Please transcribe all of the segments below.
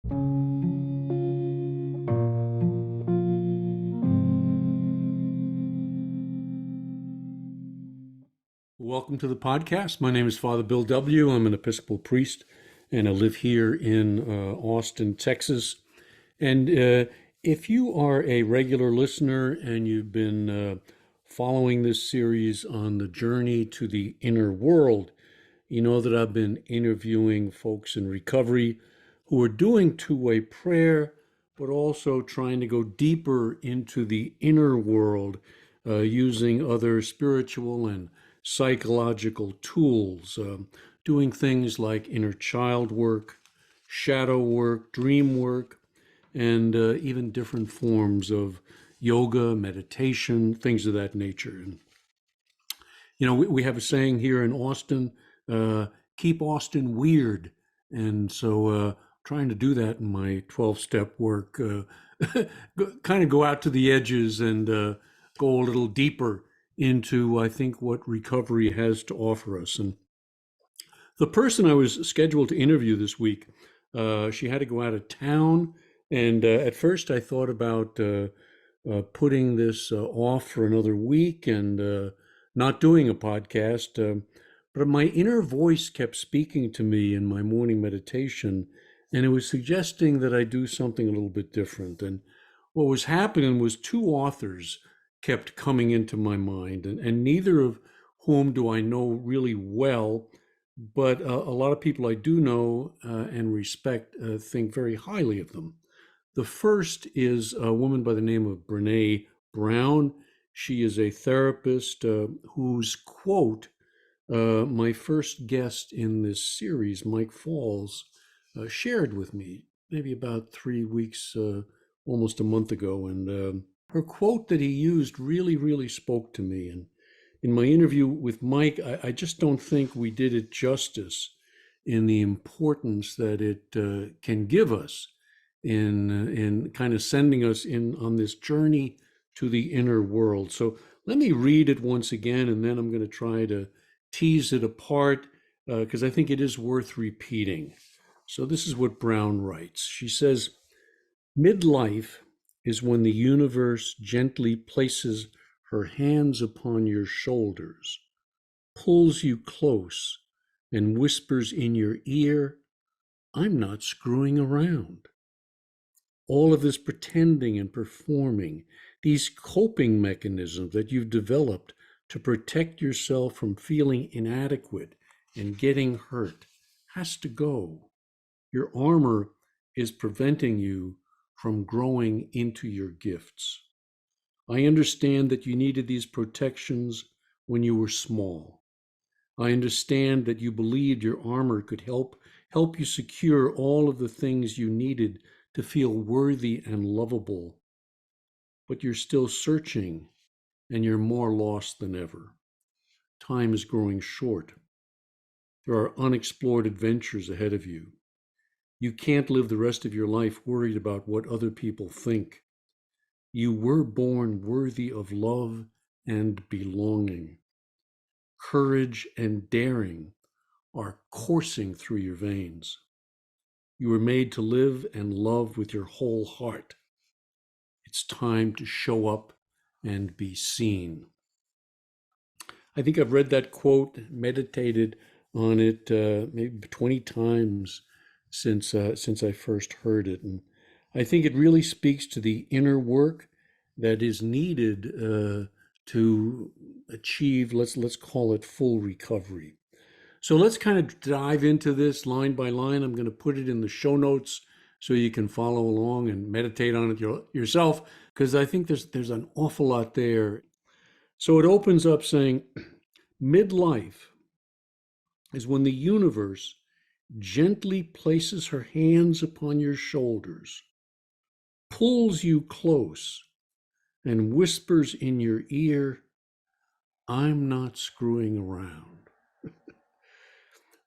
Welcome to the podcast. My name is Father Bill W. I'm an Episcopal priest, and I live here in Austin, Texas. And if you are a regular listener and you've been following this series on the journey to the inner world, you know that I've been interviewing folks in recovery who are doing two-way prayer, but also trying to go deeper into the inner world using other spiritual and psychological tools, doing things like inner child work, shadow work, dream work, and even different forms of yoga, meditation, things of that nature. And, you know, we have a saying here in Austin, keep Austin weird. And so trying to do that in my 12-step work, kind of go out to the edges and go a little deeper into, I think, what recovery has to offer us. And the person I was scheduled to interview this week, she had to go out of town. And at first I thought about putting this off for another week and not doing a podcast. But my inner voice kept speaking to me in my morning meditation, and it was suggesting that I do something a little bit different. And what was happening was two authors kept coming into my mind, and neither of whom do I know really well, but a lot of people I do know and respect think very highly of them. The first is a woman by the name of Brené Brown. She is a therapist whose quote my first guest in this series, Mike Falls, shared with me maybe about 3 weeks, almost a month ago. And her quote that he used really spoke to me. And in my interview with Mike, I just don't think we did it justice in the importance that it can give us in kind of sending us in on this journey to the inner world. So let me read it once again, and then I'm going to try to tease it apart because I think it is worth repeating. So this is what Brown writes. She says, midlife is when the universe gently places her hands upon your shoulders, pulls you close, and whispers in your ear, I'm not screwing around. All of this pretending and performing, these coping mechanisms that you've developed to protect yourself from feeling inadequate and getting hurt, has to go. Your armor is preventing you from growing into your gifts. I understand that you needed these protections when you were small. I understand that you believed your armor could help you secure all of the things you needed to feel worthy and lovable. But you're still searching, and you're more lost than ever. Time is growing short. There are unexplored adventures ahead of you. You can't live the rest of your life worried about what other people think. You were born worthy of love and belonging. Courage and daring are coursing through your veins. You were made to live and love with your whole heart. It's time to show up and be seen. I think I've read that quote, meditated on it maybe 20 times since I first heard it. And I think it really speaks to the inner work that is needed to achieve, let's call it full recovery. So let's kind of dive into this line by line. I'm going to put it in the show notes so you can follow along and meditate on it yourself, because I think there's an awful lot there. So it opens up saying, midlife is when the universe gently places her hands upon your shoulders, pulls you close, and whispers in your ear, I'm not screwing around.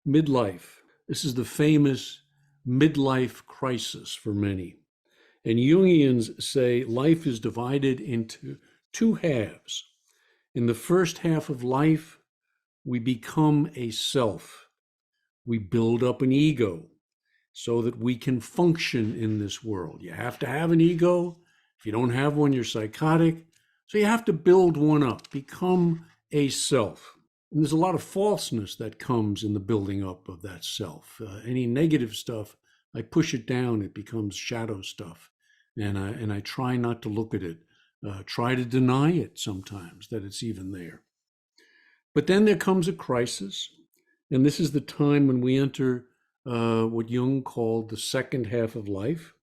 Midlife. This is the famous midlife crisis for many. And Jungians say life is divided into two halves. In the first half of life, we become a self. We build up an ego, so that we can function in this world. You have to have an ego. If you don't have one, you're psychotic. So you have to build one up, become a self. And there's a lot of falseness that comes in the building up of that self. Any negative stuff, I push it down, it becomes shadow stuff. And I try not to look at it, try to deny it sometimes that it's even there. But then there comes a crisis, and this is the time when we enter what Jung called the second half of life.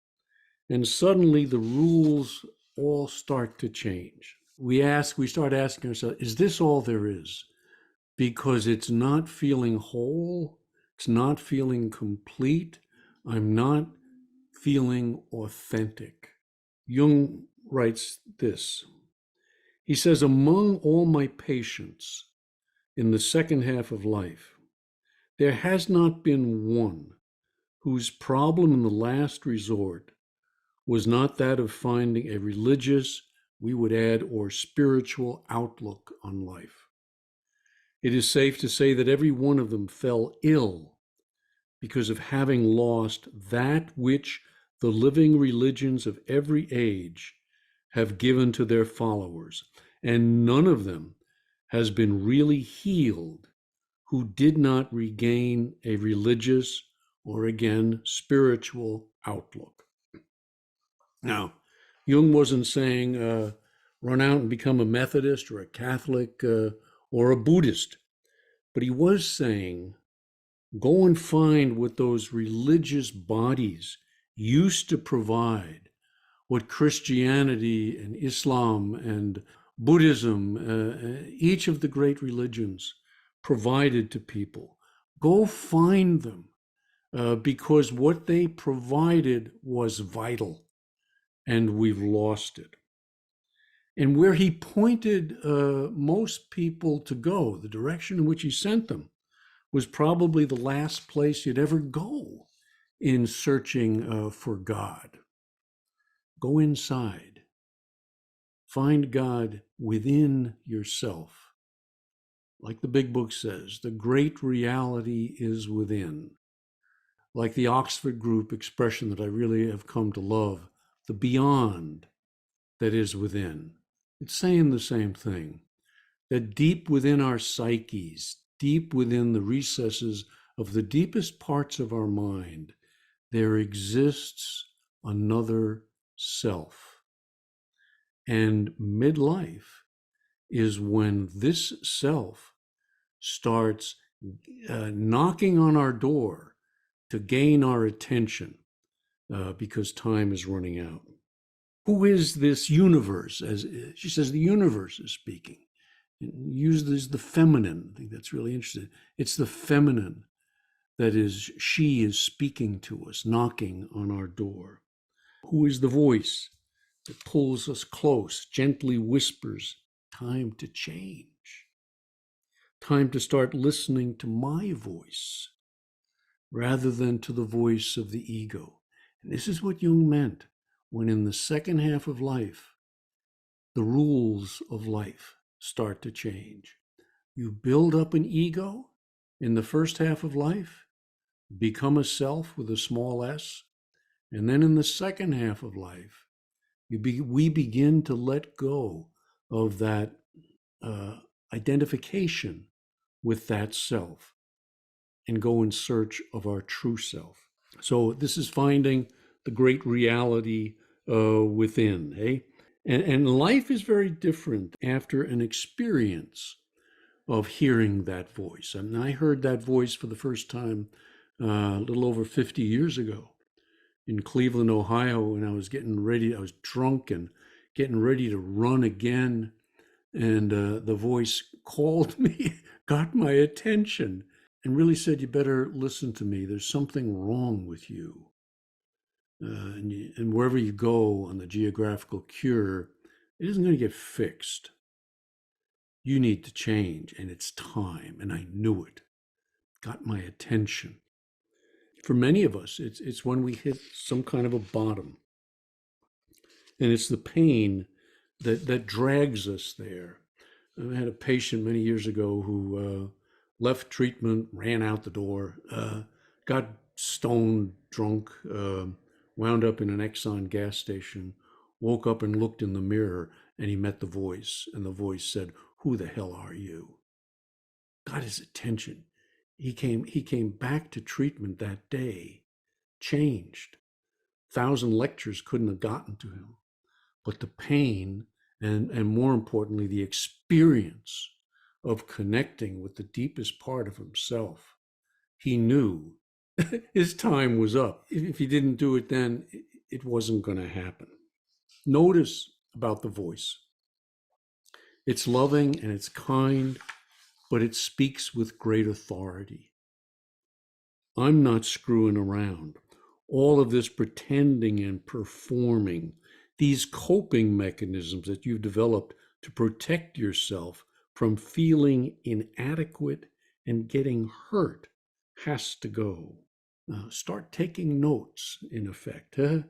And suddenly the rules all start to change. We start asking ourselves, is this all there is? Because it's not feeling whole, it's not feeling complete, I'm not feeling authentic. Jung writes this. He says, among all my patients in the second half of life, there has not been one whose problem in the last resort was not that of finding a religious, we would add, or spiritual outlook on life. It is safe to say that every one of them fell ill because of having lost that which the living religions of every age have given to their followers, and none of them has been really healed who did not regain a religious or, again, spiritual outlook. Now, Jung wasn't saying run out and become a Methodist or a Catholic or a Buddhist, but he was saying go and find what those religious bodies used to provide, what Christianity and Islam and Buddhism, each of the great religions provided to people. Go find them because what they provided was vital and we've lost it. And where he pointed most people to go, the direction in which he sent them, was probably the last place you'd ever go in searching for God. Go inside. Find God within yourself. Like the big book says, the great reality is within. Like the Oxford Group expression that I really have come to love, the beyond that is within. It's saying the same thing, that deep within our psyches, deep within the recesses of the deepest parts of our mind, there exists another self. And midlife is when this self starts knocking on our door to gain our attention because time is running out. Who is this universe? As she says, the universe is speaking. Uses the feminine. I think that's really interesting. It's the feminine that is, she is speaking to us, knocking on our door. Who is the voice that pulls us close, gently whispers, time to change, time to start listening to my voice rather than to the voice of the ego. And this is what Jung meant when in the second half of life, the rules of life start to change. You build up an ego in the first half of life, become a self with a small s, and then in the second half of life, we begin to let go of that identification with that self and go in search of our true self. So this is finding the great reality within, eh? And life is very different after an experience of hearing that voice. And I heard that voice for the first time a little over 50 years ago in Cleveland, Ohio, when I was I was drunk and getting ready to run again. And the voice called me, got my attention, and really said, you better listen to me. There's something wrong with you. And wherever you go on the geographical cure, it isn't going to get fixed. You need to change, and it's time. And I knew it. Got my attention. For many of us, it's when we hit some kind of a bottom. And it's the pain that drags us there. I had a patient many years ago who left treatment, ran out the door, got stoned, drunk, wound up in an Exxon gas station, woke up and looked in the mirror, and he met the voice, and the voice said, "Who the hell are you?" Got his attention. He came back to treatment that day, changed. 1,000 lectures couldn't have gotten to him. But the pain and more importantly, the experience of connecting with the deepest part of himself, he knew his time was up. If he didn't do it then, it wasn't going to happen. Notice about the voice. It's loving and it's kind, but it speaks with great authority. I'm not screwing around. All of this pretending and performing, these coping mechanisms that you've developed to protect yourself from feeling inadequate and getting hurt, has to go. Start taking notes, in effect. Huh?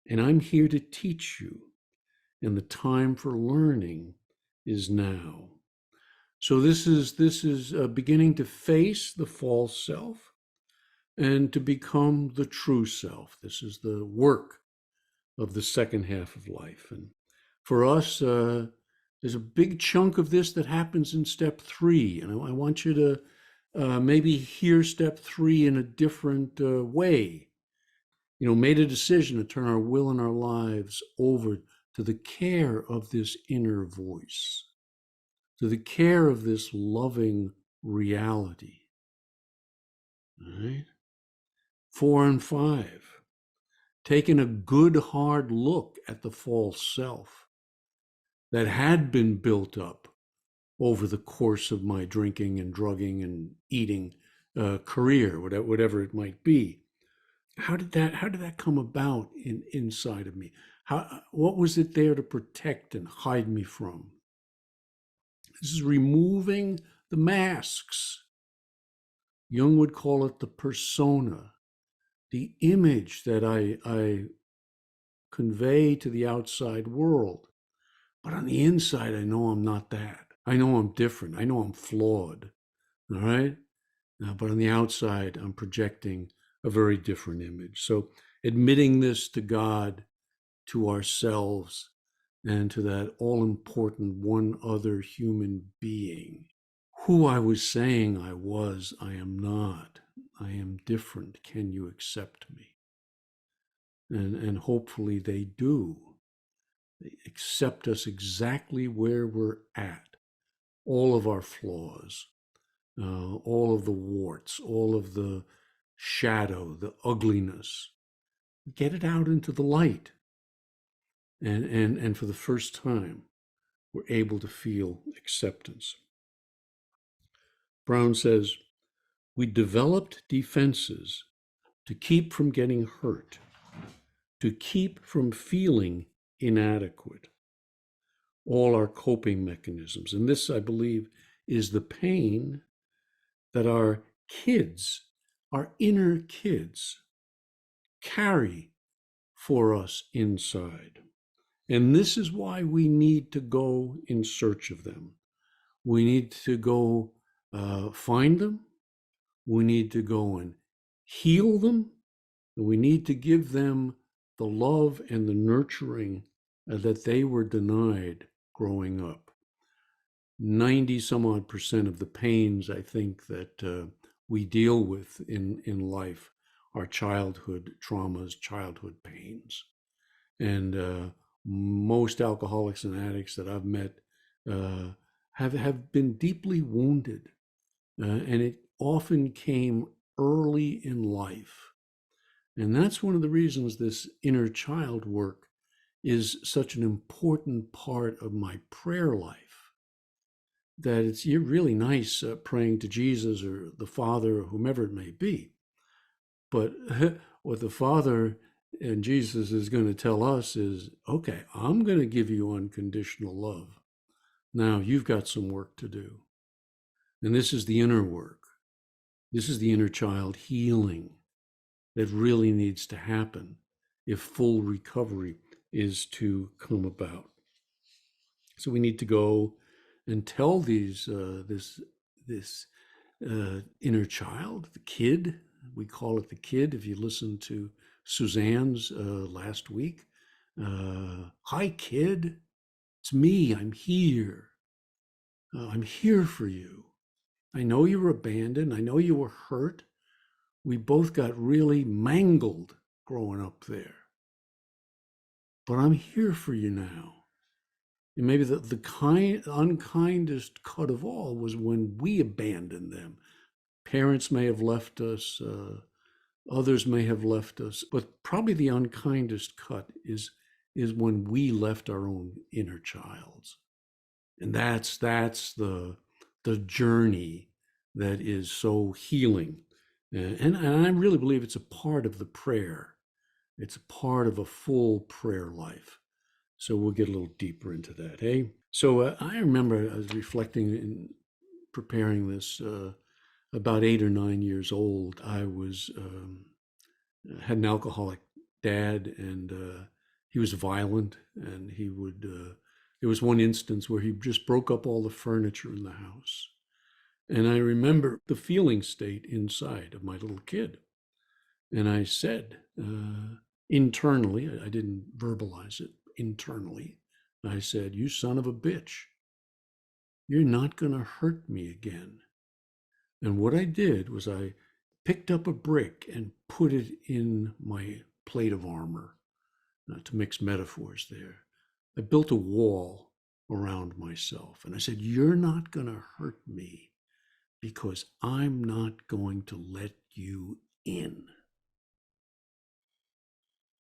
And I'm here to teach you. And the time for learning is now. So this is beginning to face the false self and to become the true self. This is the work of the second half of life. And for us, there's a big chunk of this that happens in step 3. And I want you to maybe hear step 3 in a different way. Made a decision to turn our will and our lives over to the care of this inner voice, to the care of this loving reality. All right? 4 and 5, taking a good hard look at the false self that had been built up over the course of my drinking and drugging and eating career, whatever it might be. How did that come about inside of me? What was it there to protect and hide me from? This is removing the masks. Jung would call it the persona, the image that I convey to the outside world. But on the inside, I know I'm not that. I know I'm different. I know I'm flawed. All right? But on the outside, I'm projecting a very different image. So admitting this to God, to ourselves, and to that all-important one other human being. Who I was saying I was, I am not. I am different. Can you accept me? And hopefully they do. They accept us exactly where we're at. All of our flaws, all of the warts, all of the shadow, the ugliness. Get it out into the light. And for the first time, we're able to feel acceptance. Brown says, we developed defenses to keep from getting hurt, to keep from feeling inadequate. All our coping mechanisms. And this, I believe, is the pain that our kids, our inner kids, carry for us inside. And this is why we need to go in search of them. We need to go find them. We need to go and heal them. And we need to give them the love and the nurturing that they were denied growing up. 90 some odd percent of the pains I think that we deal with in life are childhood traumas, childhood pains. And most alcoholics and addicts that I've met have been deeply wounded. And it often came early in life. And that's one of the reasons this inner child work is such an important part of my prayer life. That it's really nice praying to Jesus or the Father or whomever it may be. But what the Father and Jesus is going to tell us is, okay, I'm going to give you unconditional love. Now you've got some work to do. And this is the inner work. This is the inner child healing that really needs to happen if full recovery is to come about. So we need to go and tell this inner child, the kid, We call it the kid. If you listen to Suzanne's last week, hi, kid. It's me. I'm here. I'm here for you. I know you were abandoned. I know you were hurt. We both got really mangled growing up there. But I'm here for you now. And maybe the unkindest cut of all was when we abandoned them. Parents may have left us, others may have left us, but probably the unkindest cut is when we left our own inner childs. And that's the journey that is so healing. And I really believe it's a part of the prayer. It's a part of a full prayer life. So we'll get a little deeper into that, hey? So I remember I was reflecting in preparing this, about 8 or 9 years old. I was had an alcoholic dad, and he was violent, and he would, there was one instance where he just broke up all the furniture in the house. And I remember the feeling state inside of my little kid. And I said, internally, I didn't verbalize it, internally, I said, you son of a bitch, you're not going to hurt me again. And what I did was I picked up a brick and put it in my plate of armor, to mix metaphors there. I built a wall around myself, and I said, you're not going to hurt me because I'm not going to let you in.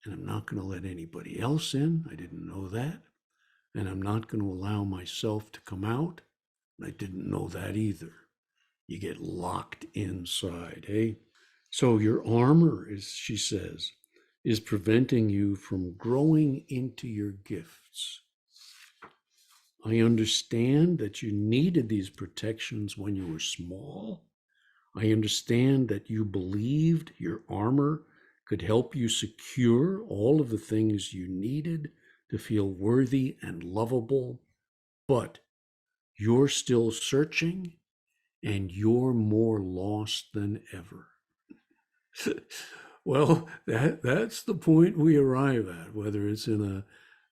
And I'm not going to let anybody else in. I didn't know that. And I'm not going to allow myself to come out. I didn't know that either. You get locked inside, eh? So your armor, as she says, is preventing you from growing into your gifts. I understand that you needed these protections when you were small. I understand that you believed your armor could help you secure all of the things you needed to feel worthy and lovable, but you're still searching and you're more lost than ever. Well, that's the point we arrive at, whether it's in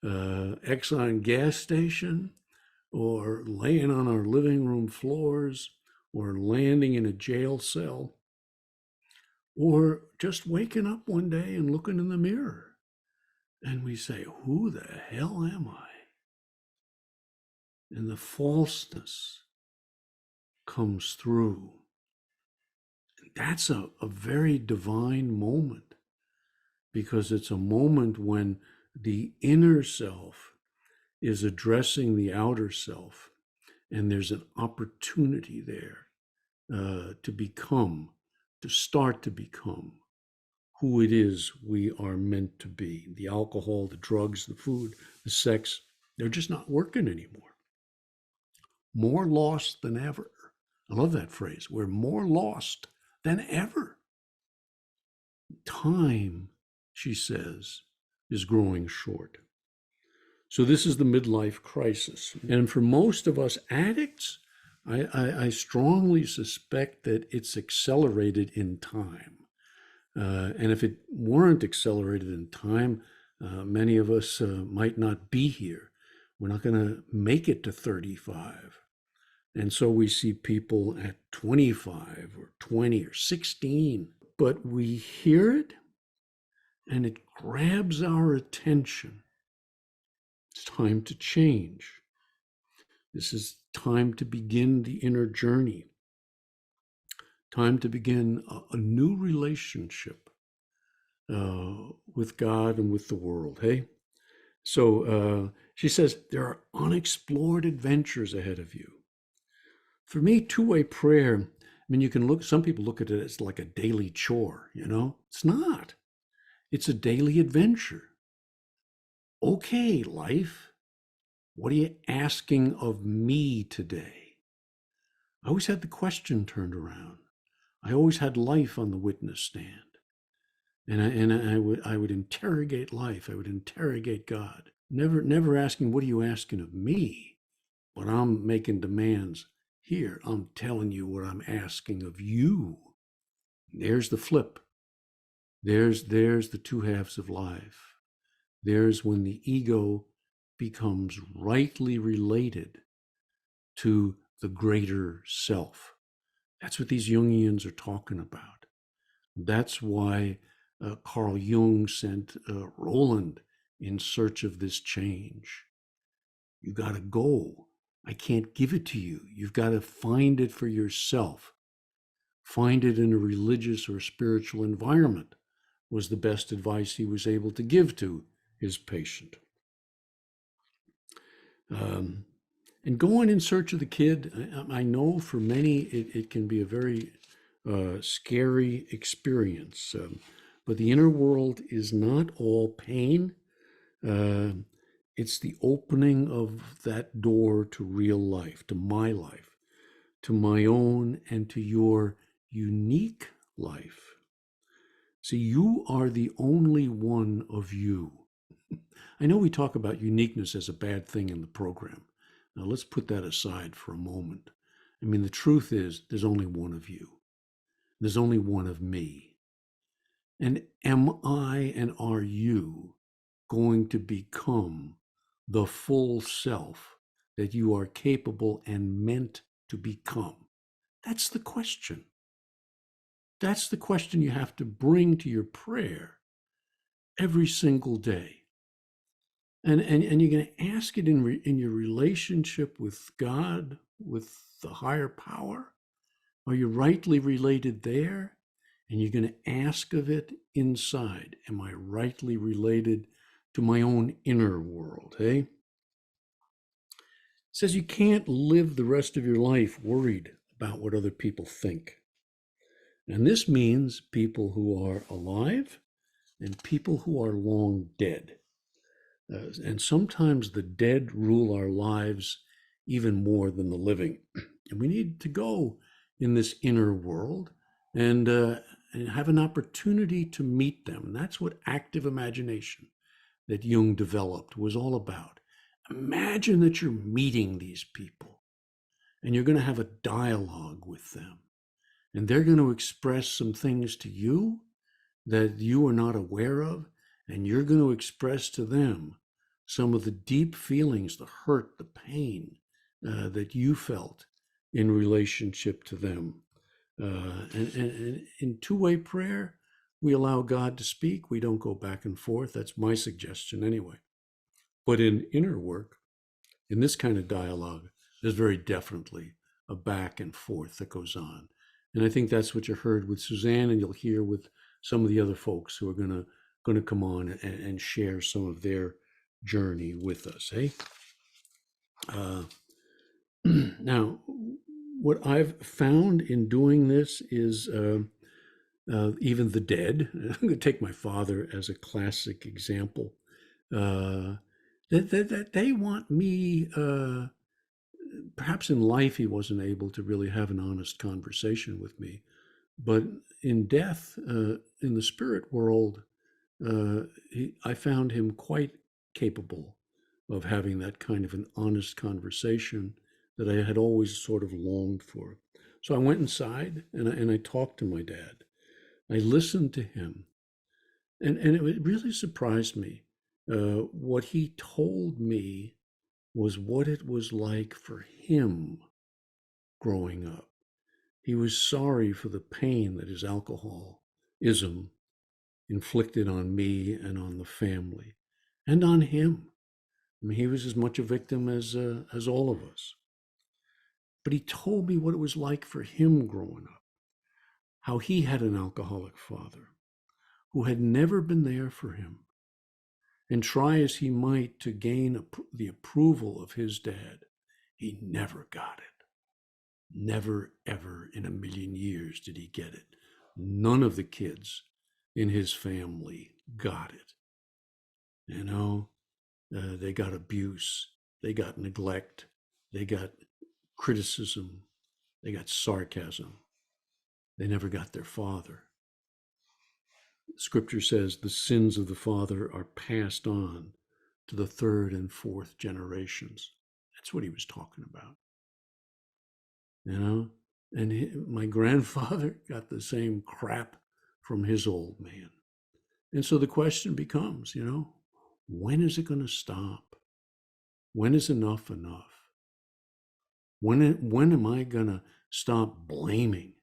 a Exxon gas station, or laying on our living room floors, or landing in a jail cell, or just waking up one day and looking in the mirror and we say, who the hell am I? And the falseness comes through. And that's a very divine moment, because it's a moment when the inner self is addressing the outer self, and there's an opportunity there to start to become who it is we are meant to be. The alcohol, the drugs, the food, the sex, they're just not working anymore. More lost than ever. I love that phrase. We're more lost than ever. Time, she says, is growing short. So this is the midlife crisis. And for most of us addicts, I strongly suspect that it's accelerated in time. And if it weren't accelerated in time, many of us might not be here. We're not going to make it to 35. And so we see people at 25 or 20 or 16, but we hear it and it grabs our attention. It's time to change. This is time to begin the inner journey. Time to begin a new relationship with God and with the world, hey? So she says, there are unexplored adventures ahead of you. For me, two-way prayer, I mean, some people look at it as like a daily chore, It's not. It's a daily adventure. Okay, life, what are you asking of me today? I always had the question turned around. I always had life on the witness stand. And I would interrogate life. I would interrogate God. Never asking, what are you asking of me? But I'm making demands here. I'm telling you what I'm asking of you. There's the flip. There's the two halves of life. There's when the ego becomes rightly related to the greater self. That's what these Jungians are talking about. That's why Carl Jung sent Roland in search of this change. You got to go. I can't give it to you. You've got to find it for yourself. Find it in a religious or spiritual environment was the best advice he was able to give to his patient. And going in search of the kid, I know for many it can be a very scary experience. But the inner world is not all pain. It's the opening of that door to real life, to my own and to your unique life. See, you are the only one of you. I know we talk about uniqueness as a bad thing in the program. Now let's put that aside for a moment. I mean, the truth is there's only one of you. There's only one of me. And am I and are you going to become the full self that you are capable and meant to become? That's the question. That's the question you have to bring to your prayer every single day. And you're going to ask it in your relationship with God, with the higher power. Are you rightly related there? And you're going to ask of it inside. Am I rightly related to my own inner world? Hey? It says you can't live the rest of your life worried about what other people think. And this means people who are alive and people who are long dead. And sometimes the dead rule our lives even more than the living. And we need to go in this inner world and have an opportunity to meet them. And that's what active imagination that Jung developed was all about. Imagine that you're meeting these people and you're going to have a dialogue with them. And they're going to express some things to you that you are not aware of, and you're going to express to them some of the deep feelings, the hurt, the pain that you felt in relationship to them. And in two-way prayer, we allow God to speak. We don't go back and forth. That's my suggestion anyway. But in inner work, in this kind of dialogue, there's very definitely a back and forth that goes on. And I think that's what you heard with Suzanne, and you'll hear with some of the other folks who are going to come on and share some of their journey with us. Hey, now, what I've found in doing this is even the dead. I'm going to take my father as a classic example. That they want me. Perhaps in life he wasn't able to really have an honest conversation with me, but in death, in the spirit world, I found him quite capable of having that kind of an honest conversation that I had always sort of longed for. So I went inside and I talked to my dad. I listened to him, and it really surprised me. What he told me was what it was like for him growing up. He was sorry for the pain that his alcoholism inflicted on me and on the family and on him. I mean, he was as much a victim as all of us. But he told me what it was like for him growing up, how he had an alcoholic father who had never been there for him. And try as he might to gain the approval of his dad, he never got it. Never, ever in a million years did he get it. None of the kids in his family got it. You know, they got abuse, they got neglect, they got criticism, they got sarcasm. They never got their father. Scripture says the sins of the father are passed on to the third and fourth generations. That's what he was talking about. You know, And my grandfather got the same crap from his old man. And so the question becomes, when is it going to stop? When is enough enough? When am I going to stop blaming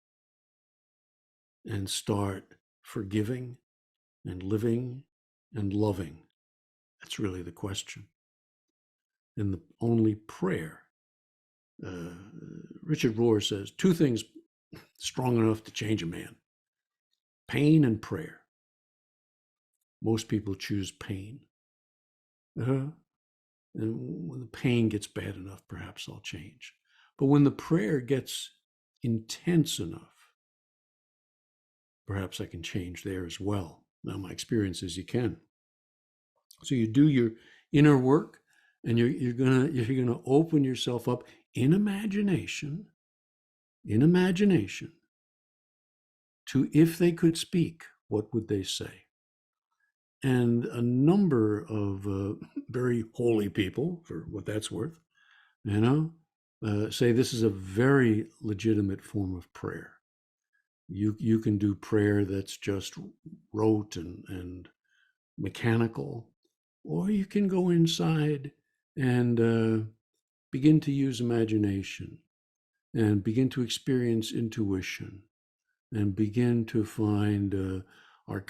and start forgiving and living and loving? That's really the question. And the only prayer, Richard Rohr says, two things strong enough to change a man: pain and prayer. Most people choose pain. And when the pain gets bad enough, perhaps I'll change. But when the prayer gets intense enough, perhaps I can change there as well. Now, my experience is you can. So you do your inner work, and you're gonna open yourself up in imagination, to, if they could speak, what would they say? And a number of very holy people, for what that's worth, say this is a very legitimate form of prayer. You can do prayer that's just rote and mechanical, or you can go inside and begin to use imagination and begin to experience intuition and begin to find our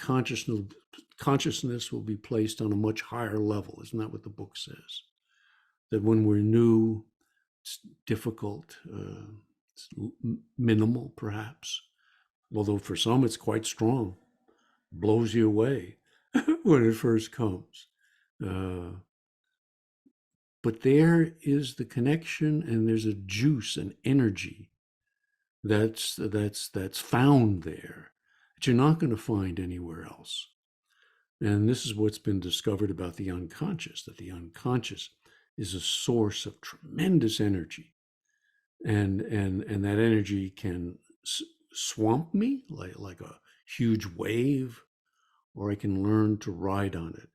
consciousness will be placed on a much higher level. Isn't that what the book says? That when we're new, it's difficult, it's minimal perhaps, although for some it's quite strong, blows you away when it first comes. But there is the connection, and there's a juice and energy that's found there that you're not going to find anywhere else. And this is what's been discovered about the unconscious, that the unconscious is a source of tremendous energy. And that energy can swamp me like a huge wave, or I can learn to ride on it,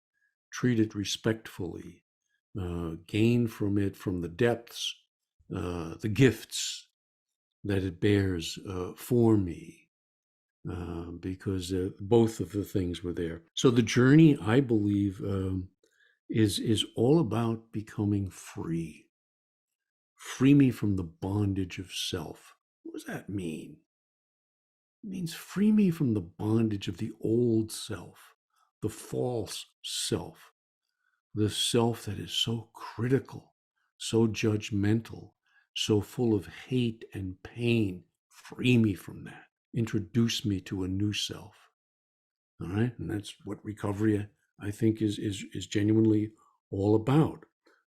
treat it respectfully, gain from it, from the depths, the gifts that it bears for me, because both of the things were there. So the journey, I believe, is all about becoming free. Free me from the bondage of self. What does that mean? It means free me from the bondage of the old self, the false self, the self that is so critical, so judgmental, so full of hate and pain. Free me from that. Introduce me to a new self. All right. And that's what recovery, I think, is genuinely all about.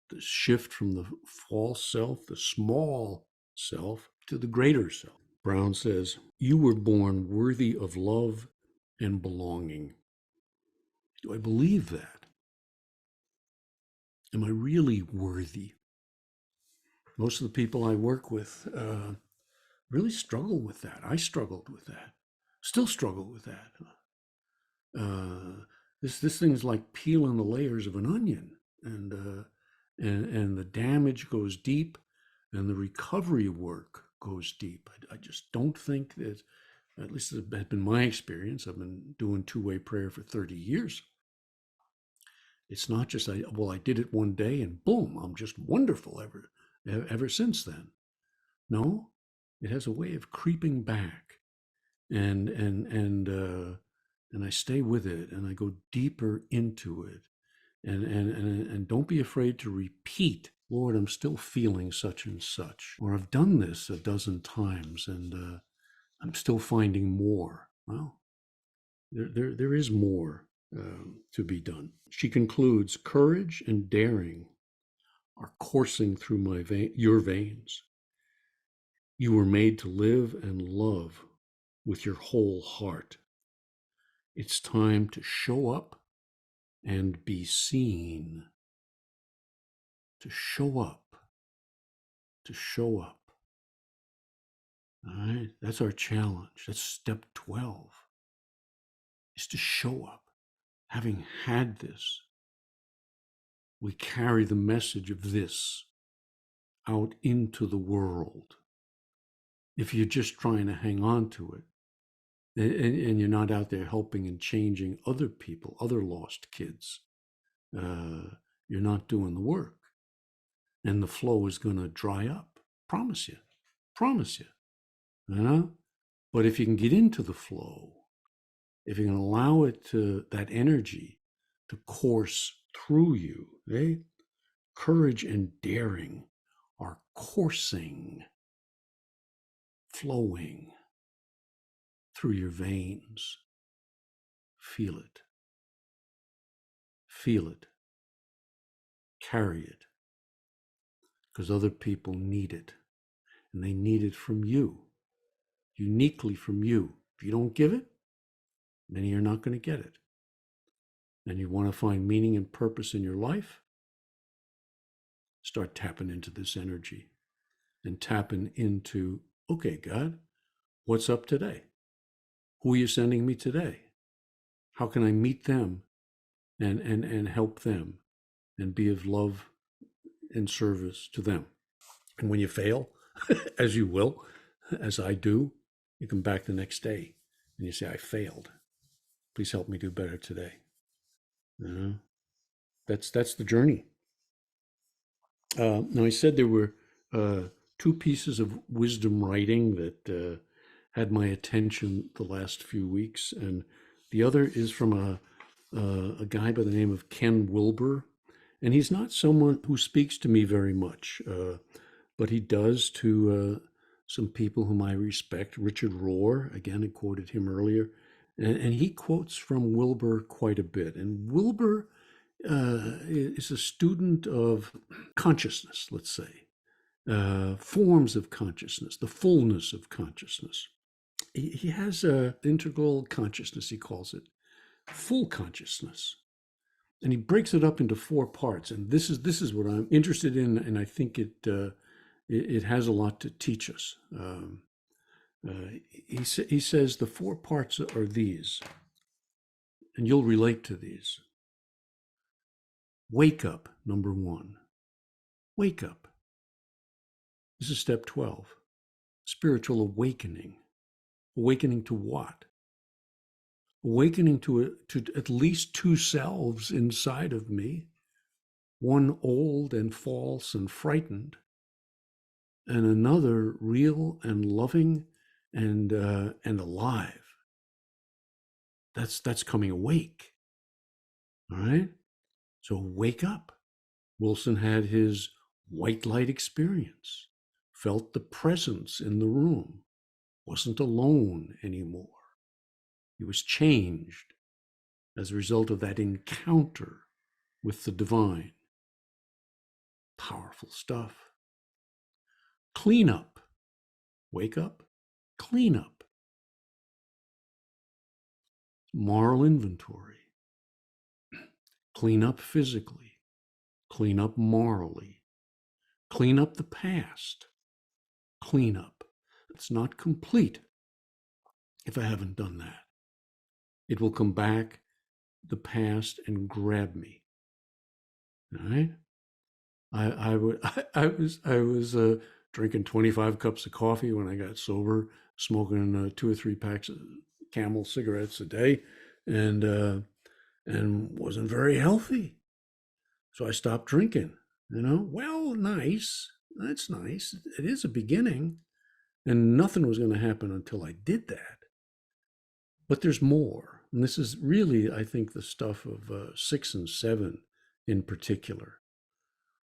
The shift from the false self, the small self, to the greater self. Brown says, you were born worthy of love and belonging. Do I believe that? Am I really worthy? Most of the people I work with really struggle with that. I struggled with that. Still struggle with that. This thing is like peeling the layers of an onion, and the damage goes deep, and the recovery work goes deep. I just don't think that, at least it has been my experience. I've been doing two-way prayer for 30 years. It's not just I did it one day and boom, I'm just wonderful ever since then. No, it has a way of creeping back, and I stay with it, and I go deeper into it, and don't be afraid to repeat. Lord, I'm still feeling such and such, or I've done this a dozen times, and I'm still finding more. Well, there is more to be done. She concludes, courage and daring are coursing through your veins. You were made to live and love with your whole heart. It's time to show up and be seen. To show up. To show up. All right, that's our challenge. That's step 12, is to show up. Having had this, we carry the message of this out into the world. if you're just trying to hang on to it, and you're not out there helping and changing other people, other lost kids, you're not doing the work. And the flow is going to dry up. Promise you. Promise you. You know? But if you can get into the flow, if you can allow it to, that energy to course through you, eh? Courage and daring are coursing, flowing through your veins. Feel it. Feel it. Carry it. Because other people need it. And they need it from you. Uniquely from you. If you don't give it, then you're not going to get it. And you want to find meaning and purpose in your life? Start tapping into this energy and tapping into, okay, God, what's up today? Who are you sending me today? How can I meet them and help them and be of love and service to them? And when you fail, as you will, as I do, you come back the next day and you say, I failed. Please help me do better today. That's the journey. Now, I said there were two pieces of wisdom writing that had my attention the last few weeks, and the other is from a guy by the name of Ken Wilber, and he's not someone who speaks to me very much, but he does to some people whom I respect. Richard Rohr, again, I quoted him earlier, and he quotes from Wilber quite a bit. And Wilber is a student of consciousness, let's say, forms of consciousness, the fullness of consciousness. He has an integral consciousness, he calls it, full consciousness. And he breaks it up into four parts. And this is what I'm interested in, and I think it has a lot to teach us. He says the four parts are these, and you'll relate to these. Wake up, number one. Wake up. This is step 12. Spiritual awakening. Awakening to what? Awakening to at least two selves inside of me, one old and false and frightened, and another real and loving and alive. That's coming awake. All right? So wake up. Wilson had his white light experience, felt the presence in the room, wasn't alone anymore. He was changed as a result of that encounter with the divine. Powerful stuff. Clean up. Wake up. Clean up. Moral inventory. Clean up physically. Clean up morally. Clean up the past. Clean up. It's not complete if I haven't done that. It will come back, the past, and grab me. All right? I was drinking 25 cups of coffee when I got sober, smoking 2 or 3 packs of Camel cigarettes a day, and wasn't very healthy. So I stopped drinking. Well, nice. That's nice. It is a beginning, and nothing was going to happen until I did that. But there's more, and this is really, I think, the stuff of 6 and 7 in particular,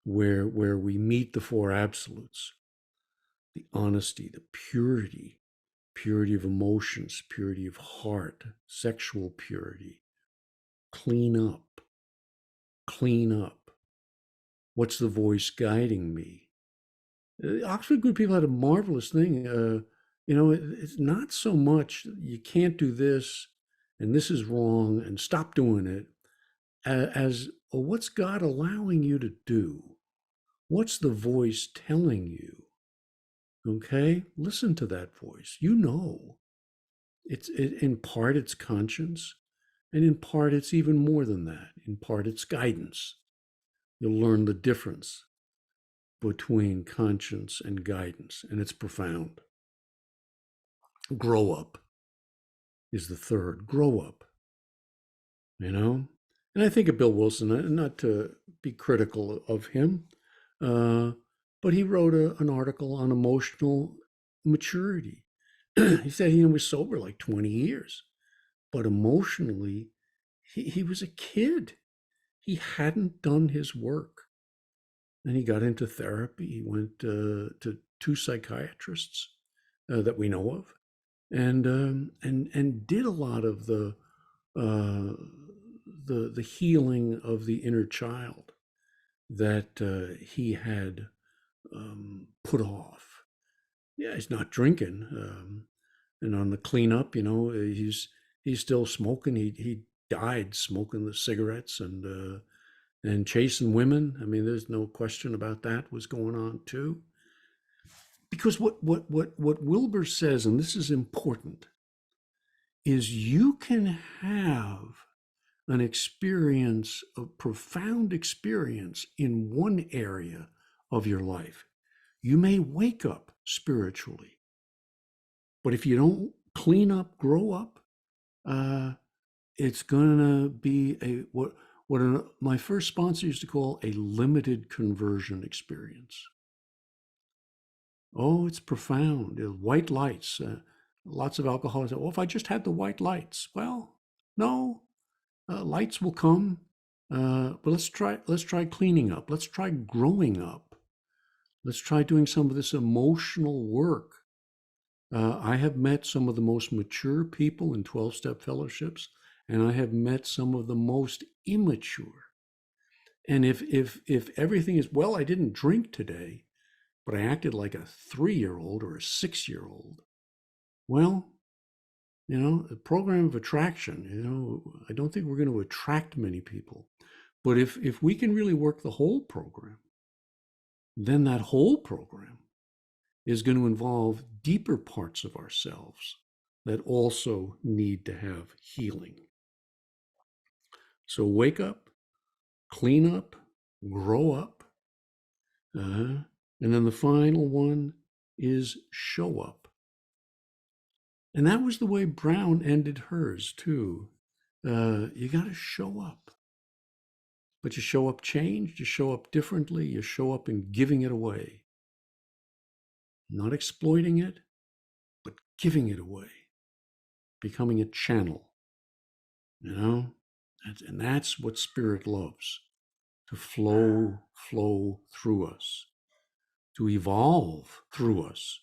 where we meet the four absolutes: the honesty, the purity of emotions, purity of heart, sexual purity. Clean up. What's the voice guiding me? The Oxford Group people had a marvelous thing. It's not so much you can't do this and this is wrong and stop doing it, as what's God allowing you to do? What's the voice telling you? Okay, listen to that voice. In part it's conscience, and in part it's even more than that. In part it's guidance. You'll learn the difference between conscience and guidance, and it's profound. Grow up is the third. Grow up, you know? And I think of Bill Wilson, not to be critical of him, uh, but he wrote an article on emotional maturity. He said he was sober like 20 years, but emotionally, he was a kid. He hadn't done his work. And he got into therapy. He went to two psychiatrists that we know of, and did a lot of uh, the healing of the inner child that he had put off. Yeah, he's not drinking, and on the cleanup, he's still smoking. He died smoking the cigarettes and chasing women. I mean, there's no question about that was going on too. Because what Wilber says, and this is important, is you can have an experience, a profound experience in one area of your life. You may wake up spiritually, but if you don't clean up, grow up, it's gonna be my first sponsor used to call a limited conversion experience. Oh, it's profound. White lights, lots of alcohol. Oh, if I just had the white lights. Well, no, lights will come. But let's try cleaning up. Let's try growing up. Let's try doing some of this emotional work. I have met some of the most mature people in 12-step fellowships, and I have met some of the most immature. And if everything is, well, I didn't drink today, but I acted like a 3-year-old or a 6-year-old. Well, the program of attraction, I don't think we're going to attract many people. But if we can really work the whole program, then that whole program is going to involve deeper parts of ourselves that also need to have healing. So wake up, clean up, grow up. And then the final one is show up. And that was the way Brown ended hers too. You got to show up. But you show up changed, you show up differently, you show up in giving it away. Not exploiting it, but giving it away. Becoming a channel. And that's what Spirit loves. To flow through us. To evolve through us.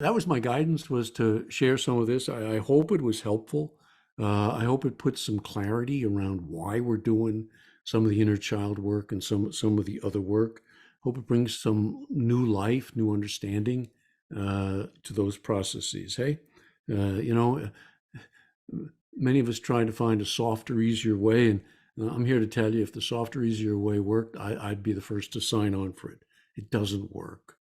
That was my guidance, was to share some of this. I hope it was helpful. I hope it puts some clarity around why we're doing some of the inner child work and some of the other work. Hope it brings some new life, new understanding to those processes. Hey, many of us try to find a softer, easier way, and I'm here to tell you, if the softer, easier way worked, I'd be the first to sign on for it. It doesn't work.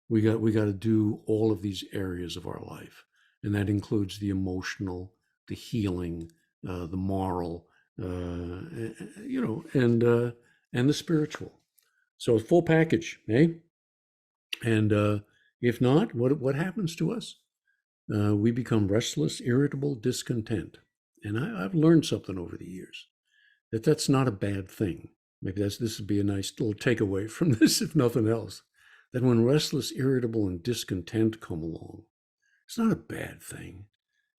We got to do all of these areas of our life, and that includes the emotional, the healing, the moral, and the spiritual. So a full package, eh? And if not, what happens to us? We become restless, irritable, discontent. And I've learned something over the years that's not a bad thing. Maybe this would be a nice little takeaway from this, if nothing else. That when restless, irritable, and discontent come along, it's not a bad thing.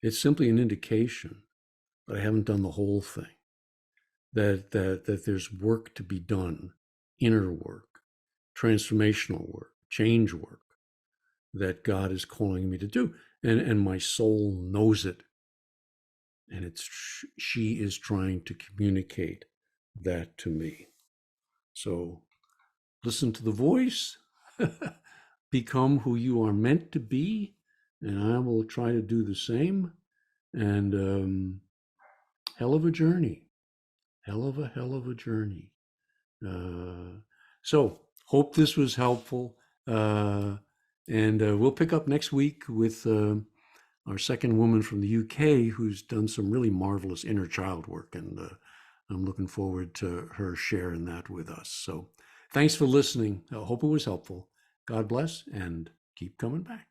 It's simply an indication that I haven't done the whole thing. That there's work to be done, inner work, transformational work, change work that God is calling me to do. And my soul knows it. And she is trying to communicate that to me. So listen to the voice, become who you are meant to be, and I will try to do the same. And hell of a journey. Hell of a journey. So hope this was helpful. And we'll pick up next week with our second woman from the UK who's done some really marvelous inner child work. And I'm looking forward to her sharing that with us. So thanks for listening. I hope it was helpful. God bless, and keep coming back.